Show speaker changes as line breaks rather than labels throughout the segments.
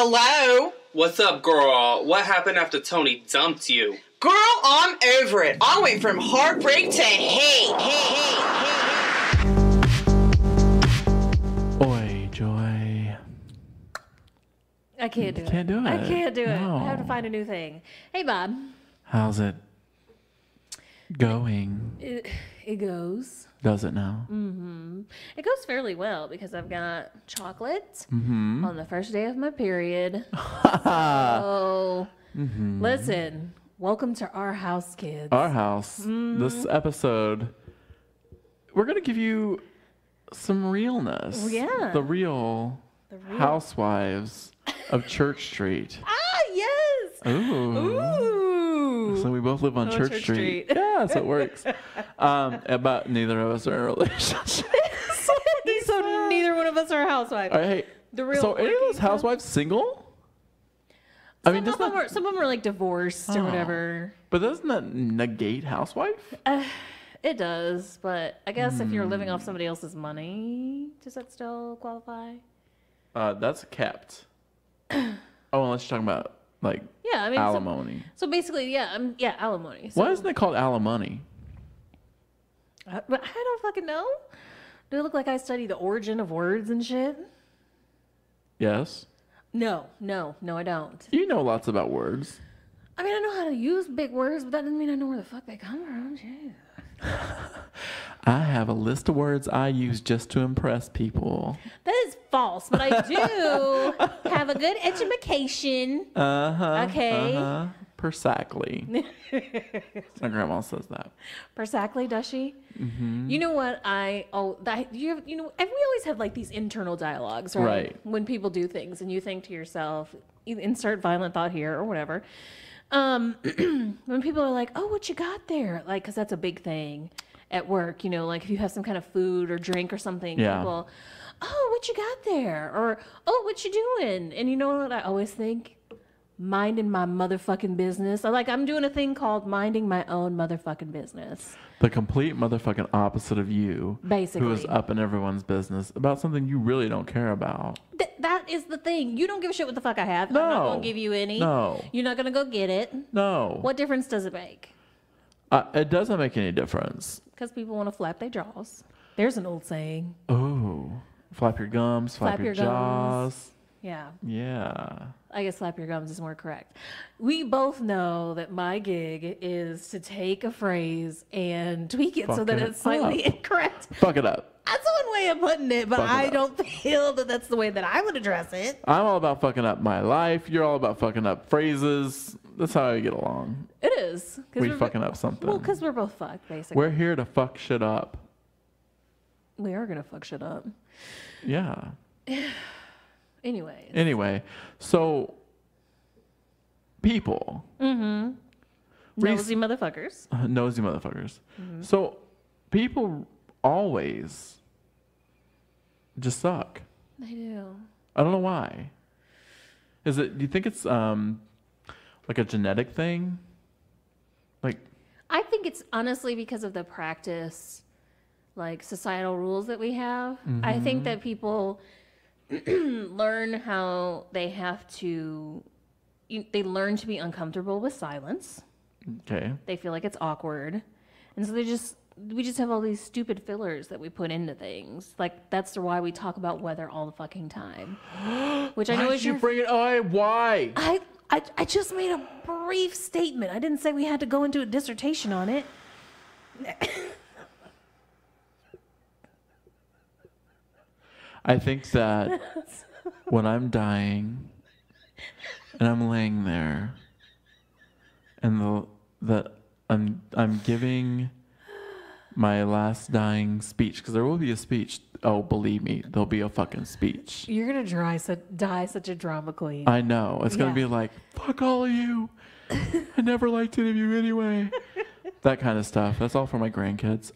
Hello?
What's up, girl? What happened after Tony dumped you?
Girl, I'm over it. I went from heartbreak to hate.
Oi, Joy.
I can't do it.
Can't do it.
I can't do it.
No.
I have to find a new thing. Hey, Bob.
How's it going?
It goes.
Does it now?
Mm-hmm. It goes fairly well because I've got chocolate
Mm-hmm.
on the first day of my period. So, listen, welcome to our house, kids.
Our house. This episode, we're going to give you some realness.
Yeah.
The real housewives of Church Street.
Ah, yes. Ooh.
So we both live on Church Street. Yeah, so it works. But neither of us are in a relationship.
So neither one of us are housewives.
All right, hey, so any of those housewives single?
Some of them are like divorced or whatever.
But doesn't that negate housewife?
It does, but I guess if you're living off somebody else's money, does that still qualify?
That's kept. Oh, unless you're talking about like alimony.
So basically, alimony. So,
Why isn't it called alimony?
But I don't fucking know. Do it look like I study the origin of words and shit?
Yes.
No, I don't.
You know lots about words.
I mean, I know how to use big words, but that doesn't mean I know where the fuck they come from. Shit.
I have a list of words I use just to impress people.
That is false, but I do have a good education. Okay.
Exactly. My grandma says that.
Exactly, does she?
Mm-hmm.
You know what? we always have like these internal dialogues, right?
Right.
When people do things, and you think to yourself, you insert violent thought here or whatever. When people are like, "Oh, what you got there?" Like, because that's a big thing at work. You know, like if you have some kind of food or drink or something,
Yeah.
people, "Oh, what you got there?" Or, "Oh, what you doing?" And you know what I always think? Minding my motherfucking business. I'm doing a thing called minding my own motherfucking business.
The complete motherfucking opposite of you.
Basically.
Who is up in everyone's business about something you really don't care about.
That is the thing. You don't give a shit what the fuck I have.
No.
I'm not going to give you any.
No.
You're not going to go get it.
No.
What difference does it make?
It doesn't make any difference.
Because people want to flap their jaws. There's an old saying.
Oh. Flap your gums, flap your jaws.
Gums. Yeah.
Yeah.
I guess slap your gums is more correct. We both know that my gig is to take a phrase and tweak it so that it's slightly incorrect.
Fuck it up.
That's one way of putting it, but I don't feel that that's the way that I would address it.
I'm all about fucking up my life. You're all about fucking up phrases. That's how I get along.
It is.
We fucking up something.
Well, because we're both fucked, basically.
We're here to fuck shit up.
We are going to fuck shit up.
Yeah.
Anyway,
so people.
Mm-hmm. Nosy motherfuckers.
Nosy motherfuckers. Mm-hmm. So people always just suck.
They do.
I don't know why. Do you think it's like a genetic thing? Like,
I think it's honestly because of the practice, like societal rules that we have.
Mm-hmm.
I think that people learn how they have to, they learn to be uncomfortable with silence.
Okay.
They feel like it's awkward. And so we just have all these stupid fillers that we put into things. Like, that's why we talk about weather all the fucking time. Which I know is
you bring it? Oh, why?
I just made a brief statement. I didn't say we had to go into a dissertation on it.
I think that when I'm dying and I'm laying there and I'm giving my last dying speech, because there will be a speech. Oh, believe me, there'll be a fucking speech.
You're gonna die such a drama queen.
I know. It's gonna be like, fuck all of you. I never liked any of you anyway. That kind of stuff. That's all for my grandkids.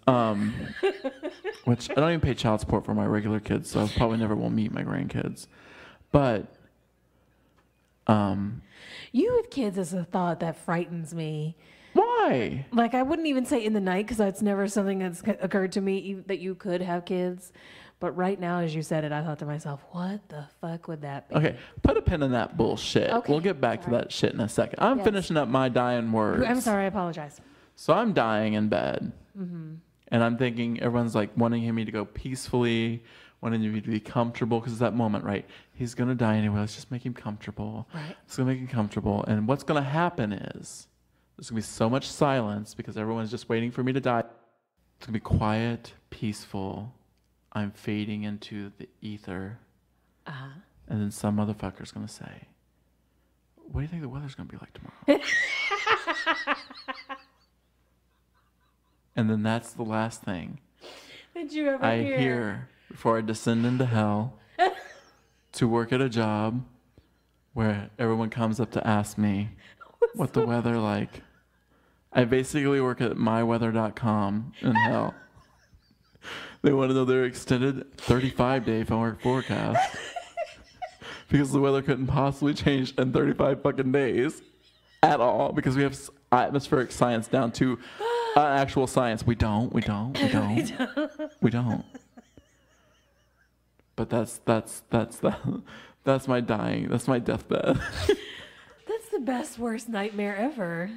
Which I don't even pay child support for my regular kids, so I probably never will meet my grandkids. But
you have kids is a thought that frightens me.
Why?
Like, I wouldn't even say in the night, because that's never something that's occurred to me that you could have kids. But right now, as you said it, I thought to myself, what the fuck would that be?
Okay, put a pin in that bullshit.
Okay,
We'll get back to that shit in a second. I'm finishing up my dying words.
I'm sorry, I apologize.
So I'm dying in bed. Mm-hmm. And I'm thinking, everyone's like wanting me to go peacefully, wanting me to be comfortable, because it's that moment, right? He's going to die anyway. Let's just make him comfortable.
Right.
It's going to make him comfortable. And what's going to happen is there's going to be so much silence because everyone's just waiting for me to die. It's going to be quiet, peaceful. I'm fading into the ether.
Uh-huh.
And then some motherfucker's going to say, what do you think the weather's going to be like tomorrow? And then that's the last thing
Did you ever
I hear before I descend into hell to work at a job where everyone comes up to ask me what the weather like. I basically work at myweather.com in hell. They want to know their extended 35-day forecast because the weather couldn't possibly change in 35 fucking days at all because we have atmospheric science down to actual science. We don't. But that's my dying. That's my deathbed.
That's the best, worst nightmare ever.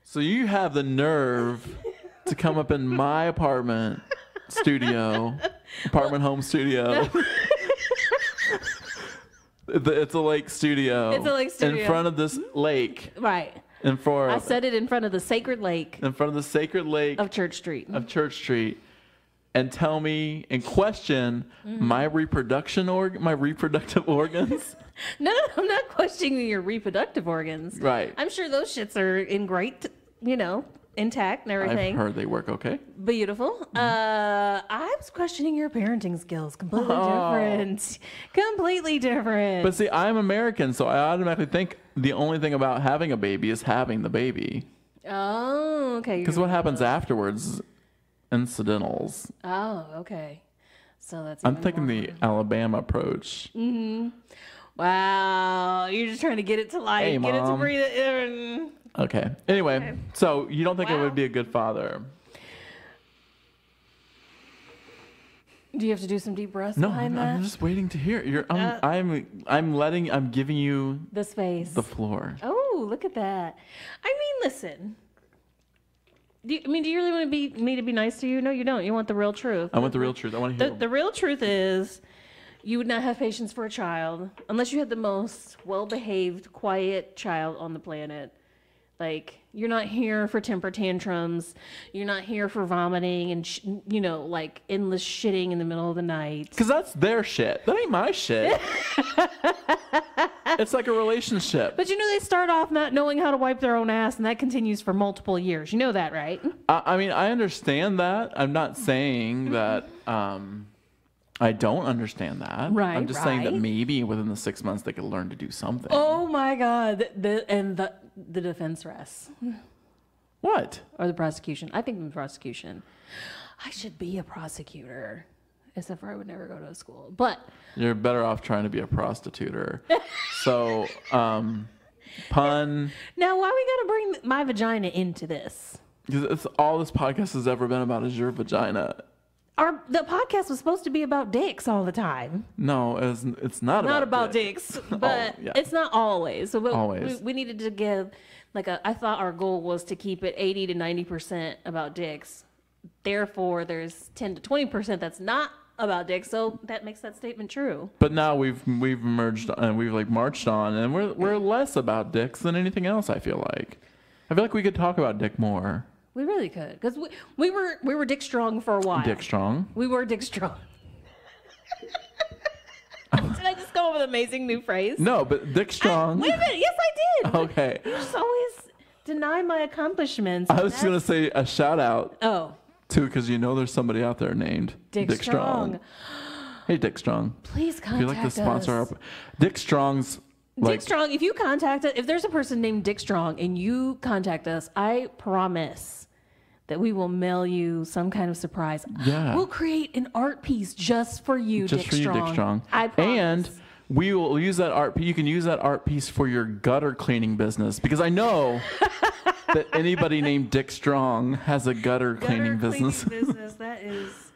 So you have the nerve to come up in my apartment home studio. It's a lake studio.
It's a lake studio.
In front of this lake.
Right.
I
said it in front of the sacred lake.
In front of the sacred lake.
Of Church Street.
And tell me and question my reproductive organs.
No, I'm not questioning your reproductive organs.
Right.
I'm sure those shits are in great, intact and everything.
I've heard they work okay.
Beautiful. I was questioning your parenting skills. Completely different. Completely different.
But see, I'm American, so I automatically think the only thing about having a baby is having the baby.
Oh, okay.
Because what happens afterwards is incidentals.
Oh, okay. So that's.
I'm taking the Alabama approach.
Mm-hmm. Wow, you're just trying to get it to life,
Hey,
get it to
Mom.
breathe it in.
Okay. Anyway, so you don't think I would be a good father?
Do you have to do some deep breaths
No,
behind that?
I'm just waiting to hear. I'm giving you
The space.
the floor.
Oh, look at that. I mean, listen. Do you really want me to be nice to you? No, you don't. You want the real truth.
I want the real truth. I want to hear.
The real truth is, you would not have patience for a child unless you had the most well-behaved, quiet child on the planet. Like, you're not here for temper tantrums. You're not here for vomiting and, like endless shitting in the middle of the night.
Because that's their shit. That ain't my shit. It's like a relationship.
But they start off not knowing how to wipe their own ass, and that continues for multiple years. You know that, right?
I mean, I understand that. I'm not saying that I don't understand that.
Right,
I'm just saying that
right.
maybe within the 6 months they could learn to do something.
Oh my God. The defense rests.
What?
Or the prosecution. I think the prosecution. I should be a prosecutor. Except for I would never go to school. But
You're better off trying to be a prostituter. So, pun.
now why we gotta bring my vagina into this?
Because it's all this podcast has ever been about is your vagina.
The podcast was supposed to be about dicks all the time.
No, it's not
Not
about
about dicks, but
yeah.
it's not always. So
Always.
we needed to give I thought our goal was to keep it 80 to 90% about dicks. Therefore, there's 10 to 20% that's not about dicks. So that makes that statement true.
But now we've merged and we've marched on, and we're less about dicks than anything else. I feel like we could talk about dick more.
We really could, because we were Dick Strong for a while.
Dick Strong.
We were Dick Strong. Did I just come up with an amazing new phrase?
No, but Dick Strong.
Wait a minute. Yes, I did.
Okay.
You just always deny my accomplishments.
I was going to say a shout out.
Oh.
Too, because there's somebody out there named
Dick Strong.
Hey, Dick Strong.
Please contact us.
If you'd like to sponsor our Dick Strong's.
Dick Strong, if you contact us, if there's a person named Dick Strong and you contact us, I promise that we will mail you some kind of surprise.
Yeah.
We'll create an art piece just for you,
Just
Dick
for you,
Strong.
Dick Strong.
I promise.
And we will use that art. You can use that art piece for your gutter cleaning business, because I know that anybody named Dick Strong has a gutter cleaning business.
That is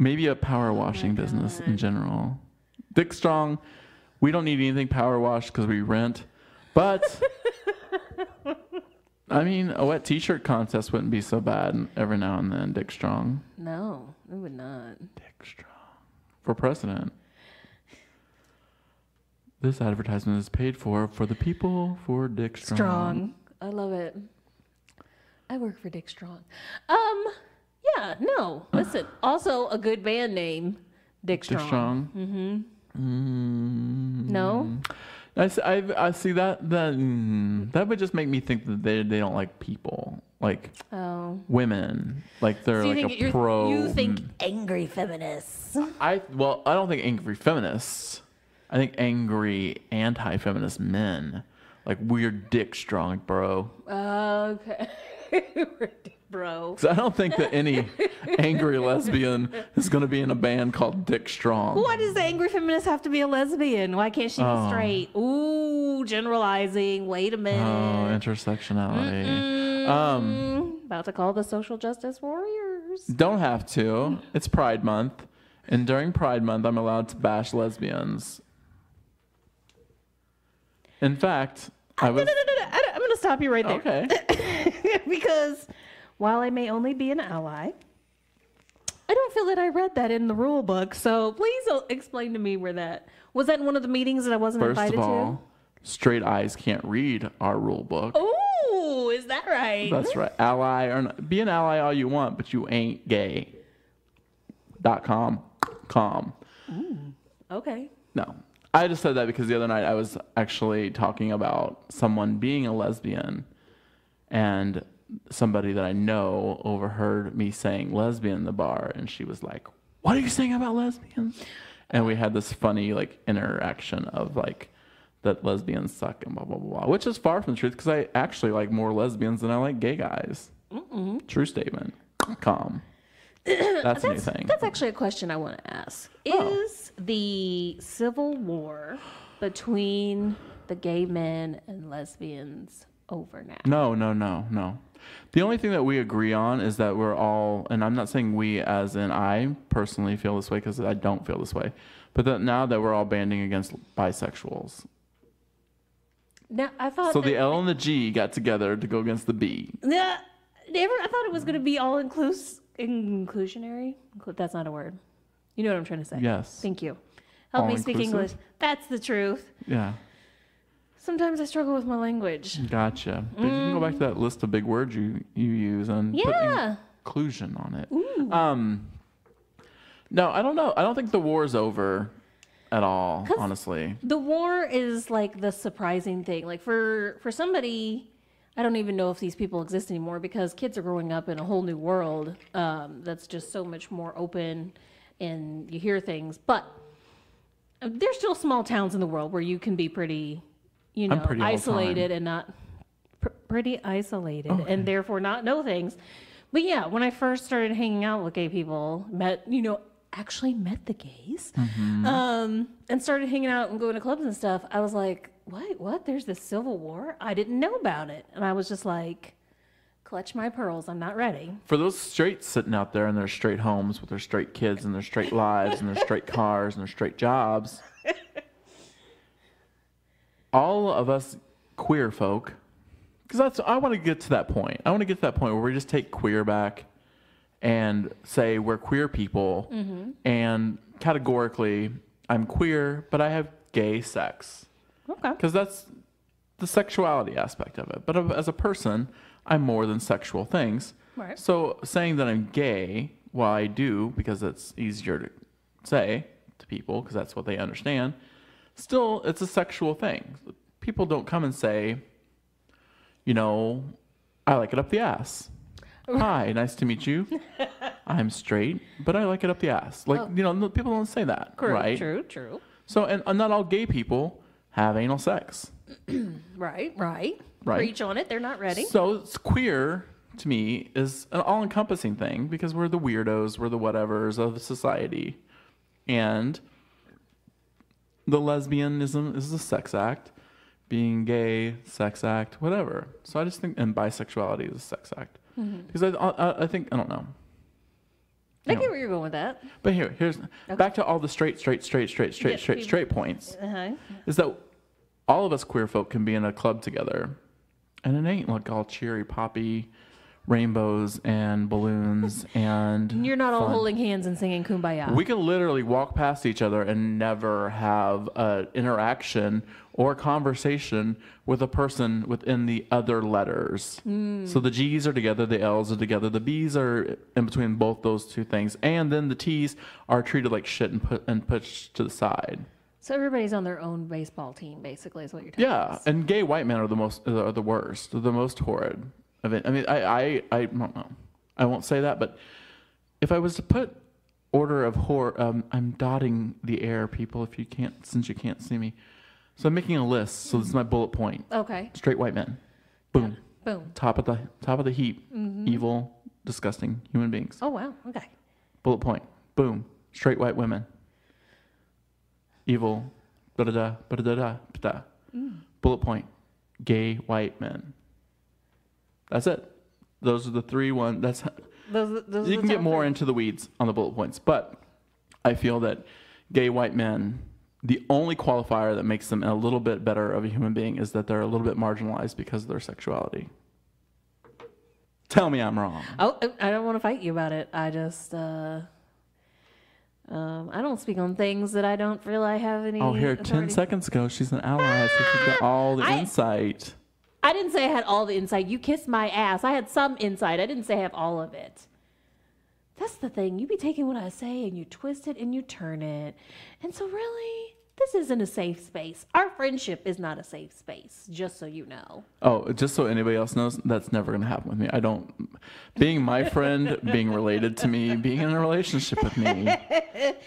Maybe a power washing business in general. Dick Strong, we don't need anything power washed because we rent. But, I mean, a wet t-shirt contest wouldn't be so bad every now and then, Dick Strong.
No, it would not.
Dick Strong. For president. This advertisement is paid for the people, for Dick Strong.
Strong. I love it. I work for Dick Strong. Yeah, no. Listen, also a good band name, Dick Strong.
Dick Strong? Mm-hmm.
No?
I see that would just make me think that they don't like people. Like women. Like they're
so
like a pro.
You think angry feminists.
I don't think angry feminists. I think angry anti-feminist men. Like we're Dick Strong, bro.
Okay. We're bro.
So I don't think that any angry lesbian is going to be in a band called Dick Strong.
Why does the angry feminist have to be a lesbian? Why can't she be straight? Ooh, generalizing. Wait a minute.
Oh, intersectionality.
About to call the social justice warriors.
Don't have to. It's Pride Month. And during Pride Month, I'm allowed to bash lesbians. In fact,
No. I'm going to stop you right there.
Okay.
Because while I may only be an ally, I don't feel that I read that in the rule book. So please explain to me where that was. That in one of the meetings that I wasn't invited
First of all, straight eyes can't read our rule book.
Oh, is that right?
That's right. Ally or not, be an ally all you want, but you ain't gay. .com.
Okay.
No. I just said that because the other night I was actually talking about someone being a lesbian, and somebody that I know overheard me saying lesbian in the bar, and she was like, "What are you saying about lesbians?" And we had this funny like interaction of like that lesbians suck and blah blah blah, which is far from the truth because I actually like more lesbians than I like gay guys. True statement. Calm. That's a new thing.
That's actually a question I want to ask. Is the civil war between the gay men and lesbians over now?
No. The only thing that we agree on is that we're all, and I'm not saying we as in I personally feel this way because I don't feel this way, but that now that we're all banding against bisexuals.
Now, I thought
So the L and the G got together to go against the B.
Yeah, I thought it was going to be all inclusionary. That's not a word. You know what I'm trying to say.
Yes.
Thank you. Help me speak English. That's the truth.
Yeah.
Sometimes I struggle with my language.
Gotcha. But you can go back to that list of big words you use and put inclusion on it.
Ooh.
No, I don't know. I don't think the war's over at all, honestly.
The war is like the surprising thing. Like for somebody, I don't even know if these people exist anymore because kids are growing up in a whole new world that's just so much more open and you hear things. But there's still small towns in the world where you can be pretty,
pretty
isolated and not pretty isolated and therefore not know things. But yeah, when I first started hanging out with gay people, actually met the gays, and started hanging out and going to clubs and stuff, I was like, what? There's this civil war? I didn't know about it. And I was just like, clutch my pearls. I'm not ready.
For those straights sitting out there in their straight homes with their straight kids and their straight lives and their straight cars and their straight jobs, all of us queer folk, because I want to get to that point. I want to get to that point where we just take queer back and say we're queer people, and categorically, I'm queer, but I have gay sex.
Okay.
Because that's the sexuality aspect of it. But as a person, I'm more than sexual things.
Right.
So saying that I'm gay, while I do, because it's easier to say to people, because that's what they understand, still, it's a sexual thing. People don't come and say, I like it up the ass. Hi, nice to meet you. I'm straight, but I like it up the ass. People don't say that, right?
True.
So, and not all gay people have anal sex.
Right. Preach on it. They're not ready.
So it's queer, to me, is an all-encompassing thing because we're the weirdos, we're the whatevers of society. And the lesbianism is a sex act. Being gay, sex act, whatever. So I just think, and bisexuality is a sex act. Because I think, I don't know.
I get where you're going with that.
But here's back to all the straight points. Is that all of us queer folk can be in a club together, and it ain't like all cheery, poppy, rainbows and balloons and
you're not all
fun.
holding hands and singing Kumbaya.
We can literally walk past each other and never have an interaction or conversation with a person within the other letters. So the G's are together, the L's are together, the B's are in between both those two things, and then the T's are treated like shit and pushed to the side.
So everybody's on their own baseball team, basically, is what you're telling us.
Yeah, and gay white men are the worst. They're the most horrid. I mean, I don't know. I won't say that, but if I was to put order of horror, I'm dotting the air, people. Since you can't see me, so I'm making a list. So this is my bullet point.
Okay.
Straight white men, boom,
Boom.
top of the heap. Evil, disgusting human beings.
Oh wow. Okay.
Bullet point, boom. Straight white women, evil, da da da da da da. Bullet point, gay white men. That's it. Those are the three one. Those you can get more into the weeds on the bullet points, but I feel that gay white men, the only qualifier that makes them a little bit better of a human being is that they're a little bit marginalized because of their sexuality. Tell me I'm wrong.
Oh, I don't want to fight you about it. I just I don't speak on things that I don't feel I have any.
Oh, here,
authority.
10 seconds ago, she's an ally, so she's got all the insight.
I didn't say I had all the insight. You kissed my ass. I had some insight. I didn't say I have all of it. That's the thing. You be taking what I say and you twist it and you turn it. And so really, this isn't a safe space. Our friendship is not a safe space, just so you know.
Oh, just so anybody else knows, that's never going to happen with me. I don't, being my friend, being related to me, being in a relationship with me,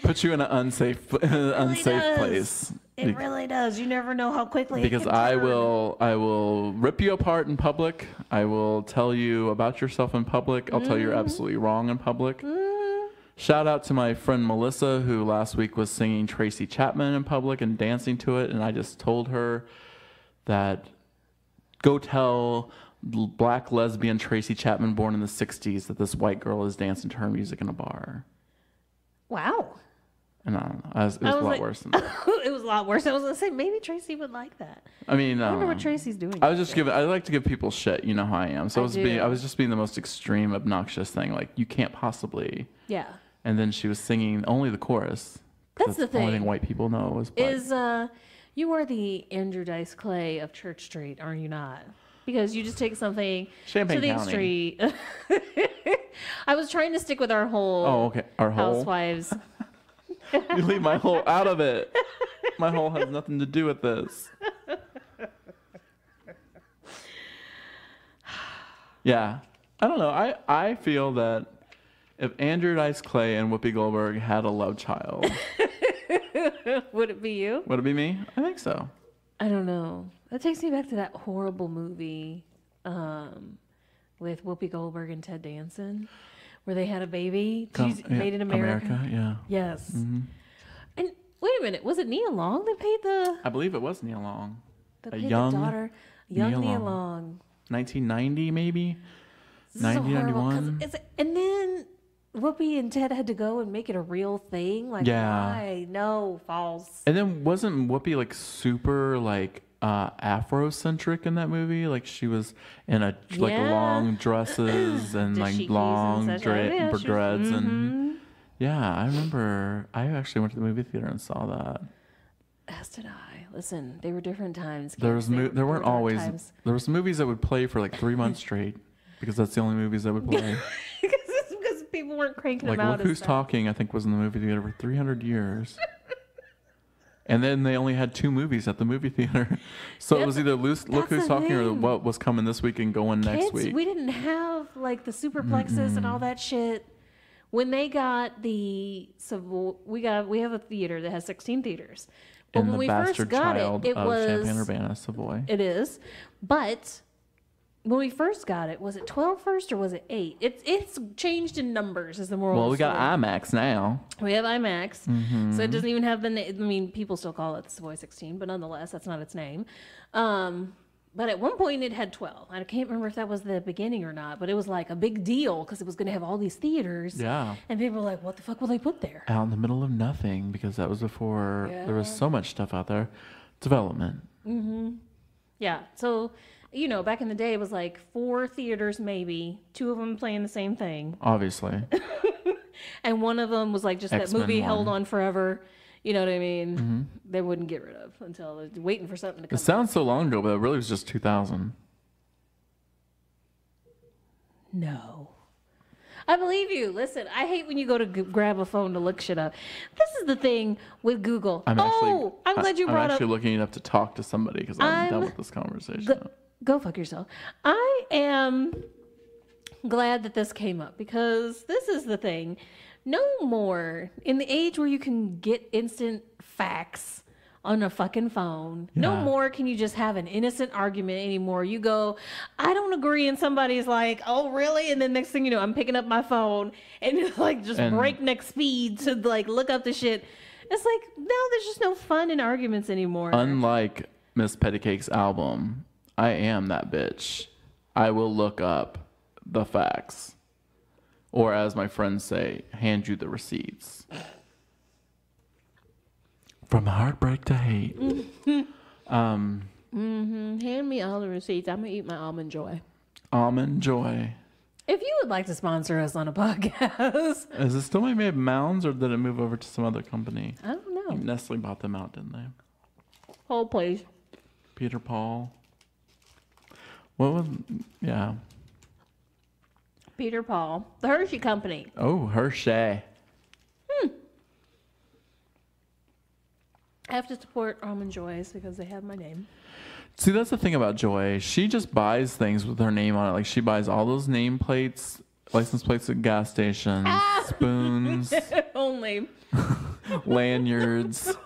puts you in an unsafe place.
It really does. You never know how quickly
because
it can turn.
I will rip you apart in public. I will tell you about yourself in public. I'll tell you you're absolutely wrong in public. Shout out to my friend Melissa, who last week was singing Tracy Chapman in public and dancing to it, and I just told her that go tell black lesbian Tracy Chapman, born in the 60s, that this white girl is dancing to her music in a bar.
Wow.
And I don't know. It was a lot worse than that.
It was a lot worse. I was going to say, maybe Tracy would like that.
I mean,
I wonder what Tracy's doing.
I like to give people shit. You know how I am. So I was just being the most extreme, obnoxious thing. Like, you can't possibly.
Yeah.
And then she was singing only the chorus.
That's the thing.
The only thing white people know is black.
You are the Andrew Dice Clay of Church Street, are you not? Because you just take something
Champaign
to the
County.
extreme. I was trying to stick with our whole
Our whole
housewives.
You leave my whole out of it. My whole has nothing to do with this. Yeah. I don't know. I feel that if Andrew Dice Clay and Whoopi Goldberg had a love child.
Would it be you?
Would it be me? I think so.
I don't know. That takes me back to that horrible movie with Whoopi Goldberg and Ted Danson, where they had a baby. Made in America.
Yeah.
Yes.
Mm-hmm.
And wait a minute, was it Nia Long that paid the?
I believe it was Nia Long.
The daughter, young Nia Long.
1990 maybe. 1991.
And then Whoopi and Ted had to go and make it a real thing. Like, why? No, false.
And then wasn't Whoopi like super like Afrocentric in that movie? Like she was in like long dresses and like long dreads and yeah, I remember. I actually went to the movie theater and saw that.
As did I. Listen, they were different times.
There weren't always. There was movies that would play for like 3 months straight because that's the only movies that would play.
Because people weren't cranking them out.
Like Look Who's Talking, I think, was in the movie theater for 300 years. And then they only had 2 movies at the movie theater. So it was either Look Who's Talking or what was coming this week and going next week.
We didn't have like the superplexes and all that shit. When they got we have a theater that has 16 theaters. But
and
when we first got it was
Champaign-Urbana, Savoy.
It is. But when we first got it, was it 12 first or was it 8? It's changed in numbers is the moral.
Well, we got IMAX now.
We have IMAX. So it doesn't even have the name. I mean, people still call it the Savoy 16, but nonetheless, that's not its name. But at one point it had 12. I can't remember if that was the beginning or not, but it was like a big deal because it was going to have all these theaters.
Yeah.
And people were like, what the fuck will they put there?
Out in the middle of nothing, because that was before there was so much stuff out there. Development.
Yeah. So, you know, back in the day, it was like 4 theaters maybe, 2 of them playing the same thing.
Obviously.
And one of them was like just
X-Men
that movie
1.
held on forever. You know what I mean? They wouldn't get rid of until they're waiting for something to come.
It sounds so long ago, but it really was just 2000.
No. I believe you. Listen, I hate when you go to grab a phone to look shit up. This is the thing with Google. I'm glad you brought up.
I'm actually looking it up to talk to somebody because I'm done with this conversation.
Go fuck yourself. I am glad that this came up because this is the thing. No more in the age where you can get instant facts on a fucking phone. Yeah. No more can you just have an innocent argument anymore. You go, I don't agree, and somebody's like, oh really? And then next thing you know, I'm picking up my phone and like just breakneck speed to like look up the shit. It's like now there's just no fun in arguments anymore.
Unlike Miss Pettycake's album, I am that bitch. I will look up the facts. Or as my friends say, hand you the receipts. From heartbreak to hate.
Hand me all the receipts. I'm going to eat my Almond Joy.
Almond Joy.
If you would like to sponsor us on a podcast.
Is it still made of Mounds or did it move over to some other company?
I don't know.
Nestle bought them out, didn't they?
Hold, please.
Peter Paul. What was... Yeah.
Peter Paul. The Hershey Company.
Oh, Hershey.
I have to support Almond Joys because they have my name.
See, that's the thing about Joy. She just buys things with her name on it. Like, she buys all those name plates, license plates at gas stations, spoons.
Only.
Lanyards.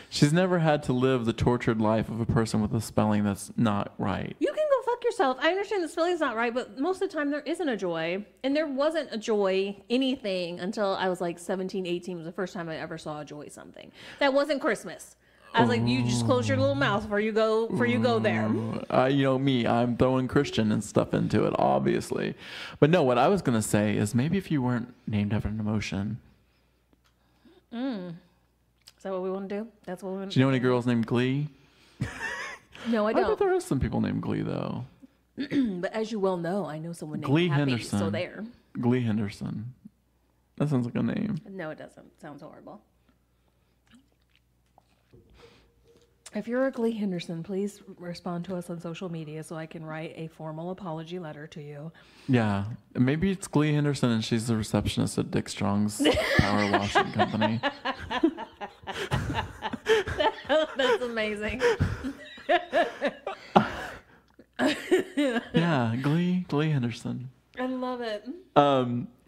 She's never had to live the tortured life of a person with a spelling that's not right.
You can go fuck yourself. I understand the spelling's not right, but most of the time there isn't a Joy. And there wasn't a Joy anything until I was like 17, 18 was the first time I ever saw a Joy something. That wasn't Christmas. I was like, you just close your little mouth before you go there.
You know me, I'm throwing Christian and stuff into it, obviously. But no, what I was going to say is maybe if you weren't named after an emotion.
Is that what we want to do? That's what we want to do.
Do you know any girls named Glee?
No, I don't.
I bet there are some people named Glee, though.
But as you well know, I know someone named
Glee
Happy,
Henderson.
so there.
Glee Henderson. That sounds like a name.
No, it doesn't. It sounds horrible. If you're a Glee Henderson, please respond to us on social media so I can write a formal apology letter to you.
Yeah. Maybe it's Glee Henderson and she's the receptionist at Dick Strong's power washing company.
That's amazing.
Yeah, Glee Henderson.
I love it.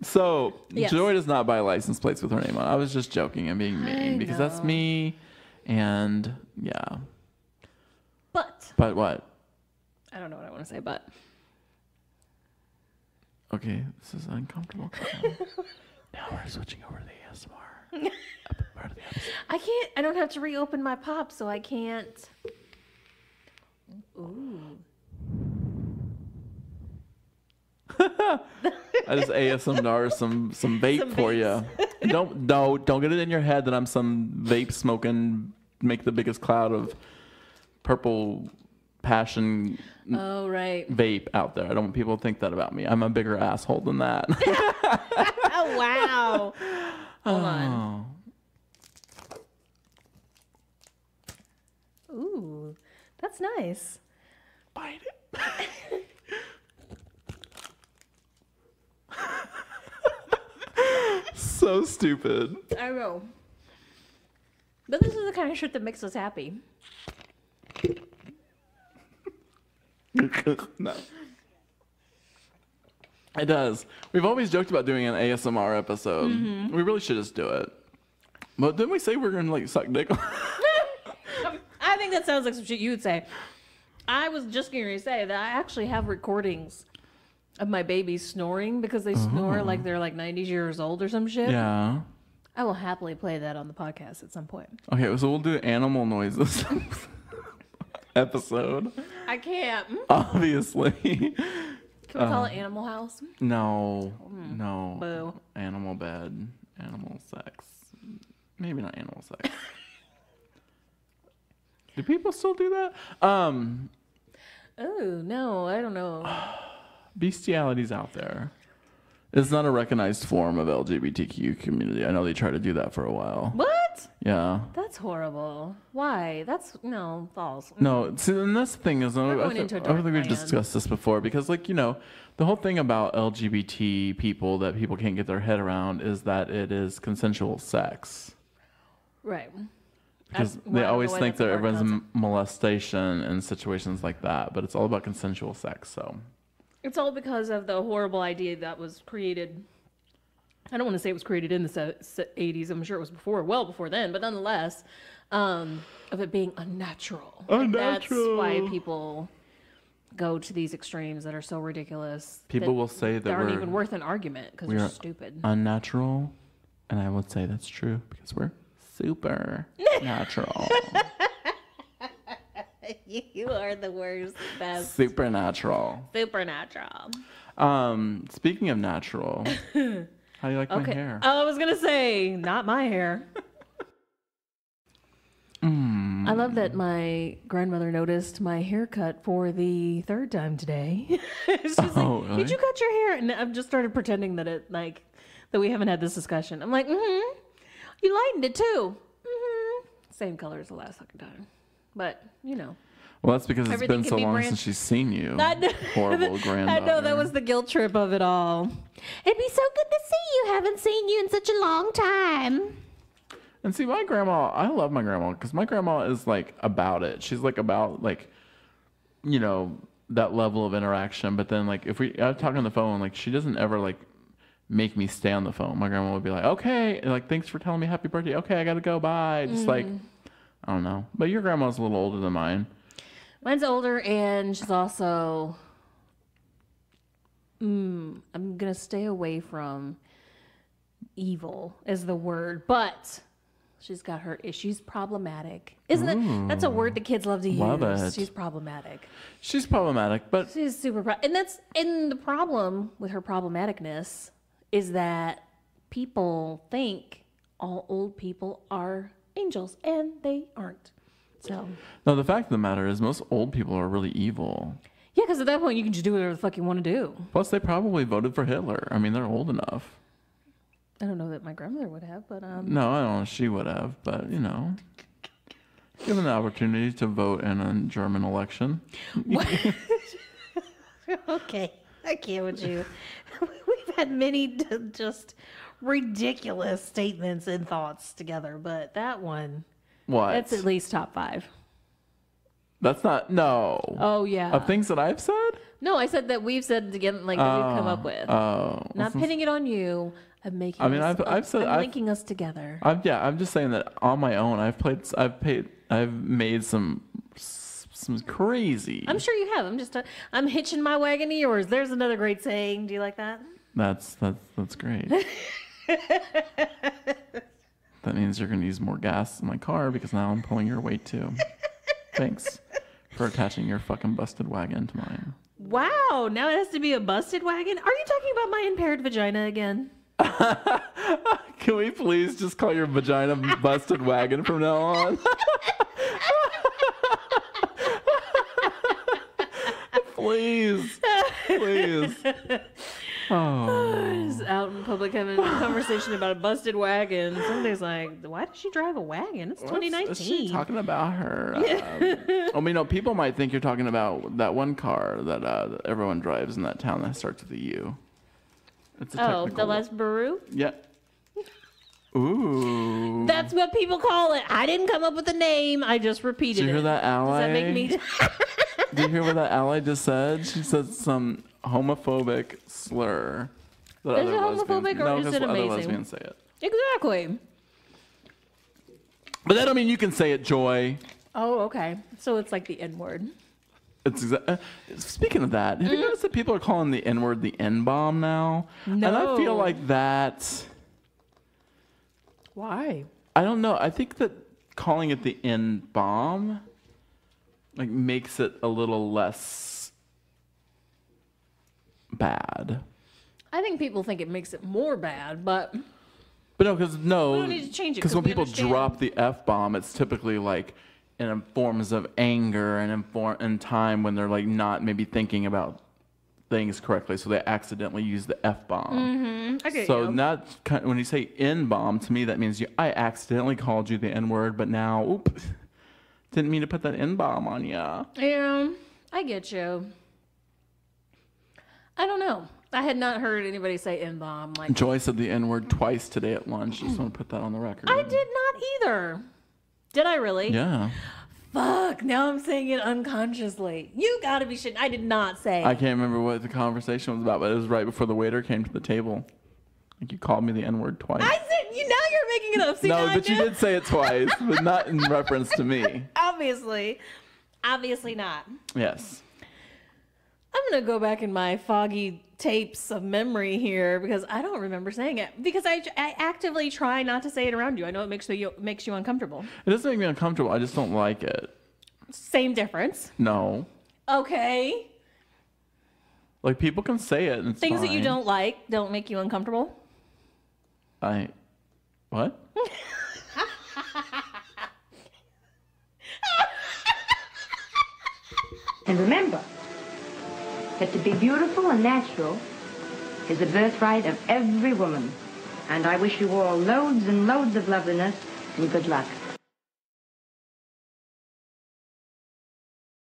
So
Yes.
Joy does not buy license plates with her name on. I was just joking and being mean because that's me. And yeah. But what?
I don't know what I want to say, but.
Okay, this is uncomfortable. Now we're switching over to the ASMR. Part of the episode.
I don't have to reopen my pop, so I can't. Ooh.
I just ASMR some vape for you. Don't get it in your head that I'm some vape smoking, make the biggest cloud of purple passion vape out there. I don't want people to think that about me. I'm a bigger asshole than that.
Oh, wow. Hold on. Ooh, that's nice.
Bite it. So stupid.
I know. But this is the kind of shit that makes us happy.
No. It does. We've always joked about doing an ASMR episode. Mm-hmm. We really should just do it. But didn't we say we're going to like suck dick?
I think that sounds like some shit you would say. I was just going to say that I actually have recordings of my babies snoring because they snore like they're like 90 years old or some shit.
Yeah.
I will happily play that on the podcast at some point.
Okay, so we'll do animal noises. episode.
I can't.
Obviously.
Can we call it Animal House?
No.
Boo.
Animal bed. Animal sex. Maybe not animal sex. Do people still do that?
Oh, no, I don't know.
Bestiality's out there. It's not a recognized form of LGBTQ community. I know they tried to do that for a while.
What?
Yeah.
That's horrible. Why? That's, no, false.
No, see, and that's the thing is, I
going
think
into a dark
we've
land.
discussed this before because, like, you know, the whole thing about LGBT people that people can't get their head around is that it is consensual sex.
Right.
Because they always think that everyone's molestation and situations like that, but it's all about consensual sex, so.
It's all because of the horrible idea that was created. I don't want to say it was created in the 80s. I'm sure it was well before then, but nonetheless, of it being unnatural. And that's why people go to these extremes that are so ridiculous.
People will say that
aren't even worth an argument because they're stupid.
Unnatural, and I would say that's true because we're super natural.
You are the worst, best.
Supernatural. Speaking of natural, how do you like my hair?
I was gonna say, not my hair. I love that my grandmother noticed my haircut for the third time today. She's like,
really?
"Did you cut your hair?" And I've just started pretending that that we haven't had this discussion. I'm like, "Mm-hmm. You lightened it too. Mm-hmm. Same color as the last fucking time." But, you know.
Well, that's because it's
Everything
been so long since she's seen you. Horrible granddaughter.
I know, that was the guilt trip of it all. It'd be so good to see you. Haven't seen you in such a long time.
And see, my grandma, I love my grandma because my grandma is like about it. She's like about like, you know, that level of interaction. But then like if I talk on the phone, like she doesn't ever like make me stay on the phone. My grandma would be like, okay, like thanks for telling me happy birthday. Okay, I gotta go. Bye. Just like, I don't know. But your grandma's a little older than mine.
Mine's older, and she's also, I'm going to stay away from evil is the word, but she's got her issues. Problematic. Isn't it? That's a word the kids love to use.
Love it.
She's problematic.
She's problematic, but
She's super, and the problem with her problematicness is that people think all old people are angels, and they aren't. So.
No, the fact of the matter is most old people are really evil.
Yeah, because at that point you can just do whatever the fuck you want to do.
Plus, they probably voted for Hitler. I mean, they're old enough.
I don't know that my grandmother would have, but
No, I don't know if she would have, but you know, given the opportunity to vote in a German election.
Okay, I can't with you. We've had many just ridiculous statements and thoughts together, but that one.
What?
That's at least top 5.
That's not, no.
Oh, yeah.
Of things that I've said?
No, I said that we've said together, like, that we've come up with.
Oh.
Not pinning it on you. I'm making linking us together.
I'm just saying that on my own, I've made some crazy.
I'm sure you have. I'm hitching my wagon to yours. There's another great saying. Do you like that?
That's great. That means you're going to use more gas in my car because now I'm pulling your weight too. Thanks for attaching your fucking busted wagon to mine.
Wow, now it has to be a busted wagon? Are you talking about my impaired vagina again?
Can we please just call your vagina busted wagon from now on? Please. Oh.
Just out in public having a conversation about a busted wagon. Somebody's like, why does she drive a wagon? It's 2019.
What's she talking about her? I mean, people might think you're talking about that one car that everyone drives in that town that starts with a U. It's a
the Les Baru?
Yeah. Ooh.
That's what people call it. I didn't come up with the name. I just repeated it.
Did you hear that, Ally?
Does that make me...
Did you hear what that ally just said? She said some homophobic slur.
Is it homophobic or is it amazing?
Other lesbians say it.
Exactly.
But that don't mean you can say it, Joy.
Oh, okay. So it's like the N-word.
Speaking of that, have you noticed that people are calling the N-word the N-bomb now?
No.
And I feel like that...
Why?
I don't know. I think that calling it the N-bomb like makes it a little less bad.
I think people think it makes it more bad, but
no, because
we don't need to change it.
Because when
we
people
understand.
drop the F-bomb, it's typically like in forms of anger and in time when they're like not maybe thinking about things correctly, so they accidentally use the F-bomb.
I get
So
you.
not when you say N-bomb, to me that means I accidentally called you the N-word, but now, oops, didn't mean to put that N-bomb on ya.
Yeah, I get you. I don't know. I had not heard anybody say N-bomb. Like,
Joy said the N-word twice today at lunch. Just want to put that on the record.
I did not either. Did I really?
Yeah.
Fuck, now I'm saying it unconsciously. You gotta be shitting. I did not say.
I can't remember what the conversation was about, but it was right before the waiter came to the table. Like you called me the N-word twice.
I said, now you're making it up. See,
No,
now
but you did say it twice, but not in reference to me.
Obviously not.
Yes.
I'm gonna go back in my foggy tapes of memory here because I don't remember saying it. Because I actively try not to say it around you. I know it makes you uncomfortable.
It doesn't make me uncomfortable. I just don't like it.
Same difference.
No.
Okay.
Like people can say it. And it's
Things that you
fine.
don't like don't make you uncomfortable.
What?
And remember that to be beautiful and natural is the birthright of every woman. And I wish you all loads and loads of loveliness and good luck.